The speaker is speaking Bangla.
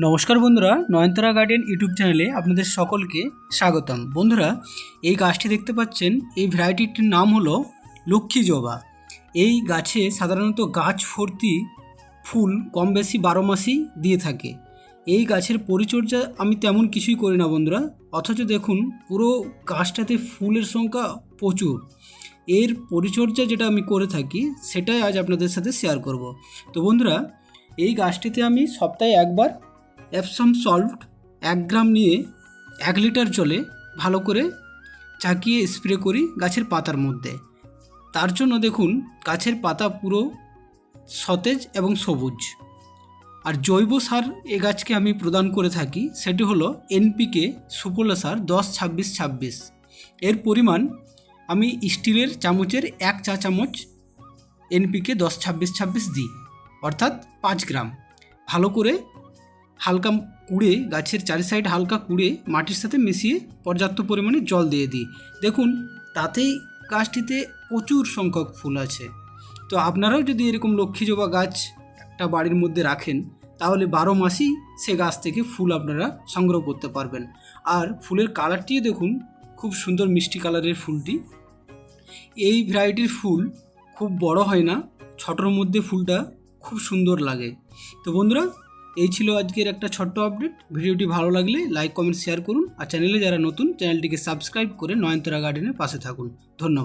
নমস্কার বন্ধুরা, নয়নতারা গার্ডেন ইউটিউব চ্যানেলে আপনাদের সকলকে স্বাগতম। বন্ধুরা, এই গাছটি দেখতে পাচ্ছেন, এই ভ্যারাইটিটির নাম হলো লক্ষ্মী জবা। এই গাছে সাধারণত গাছ ভর্তি ফুল কম বেশি 12 মাসই দিয়ে থাকে। এই গাছের পরিচর্যা আমি তেমন কিছুই করি না বন্ধুরা, অথচ দেখুন পুরো গাছটাতে ফুলের সংখ্যা প্রচুর। এর পরিচর্যা যেটা আমি করে থাকি সেটাই আজ আপনাদের সাথে শেয়ার করব। তো বন্ধুরা, এই গাছটিতে আমি সপ্তাহে একবার এপসম সল্ট 1 গ্রাম নিয়ে 1 লিটার জলে ভালো করে চাকিয়ে স্প্রে করি গাছের পাতার মধ্যে। তার জন্য দেখুন গাছের পাতা পুরো সতেজ এবং সবুজ। আর জৈব সার এ গাছকে আমি প্রদান করে থাকি, সেটি হলো এনপিকে সুফলা সার 10-26-26। এর পরিমাণ আমি স্টিলের চামচের 1 চা চামচ এনপিকে 10-26-26 দিই, অর্থাৎ 5 গ্রাম। ভালো করে হালকা কুড়ে গাছের চারি সাইড হালকা কুড়ে মাটির সাথে মিশিয়ে পর্যাপ্ত পরিমাণে জল দিয়ে দিই। দেখুন তাতেই গাছটিতে প্রচুর সংখ্যক ফুল আছে। তো আপনারাও যদি এরকম লক্ষ্মী জবা গাছ একটা বাড়ির মধ্যে রাখেন, তাহলে 12 মাসই সে গাছ থেকে ফুল আপনারা সংগ্রহ করতে পারবেন। আর ফুলের কালারটিও দেখুন, খুব সুন্দর মিষ্টি কালারের ফুলটি। এই ভ্যারাইটির ফুল খুব বড় হয় না, ছোটোর মধ্যে ফুলটা খুব সুন্দর লাগে। তো বন্ধুরা, এই ছিল আজকের একটা ছোট্ট আপডেট। ভিডিওটি ভালো লাগলে লাইক, কমেন্ট, শেয়ার করুন। আর চ্যানেলে যারা নতুন, চ্যানেলটিকে সাবস্ক্রাইব করে নয়নতারা গার্ডেনের পাশে থাকুন। ধন্যবাদ।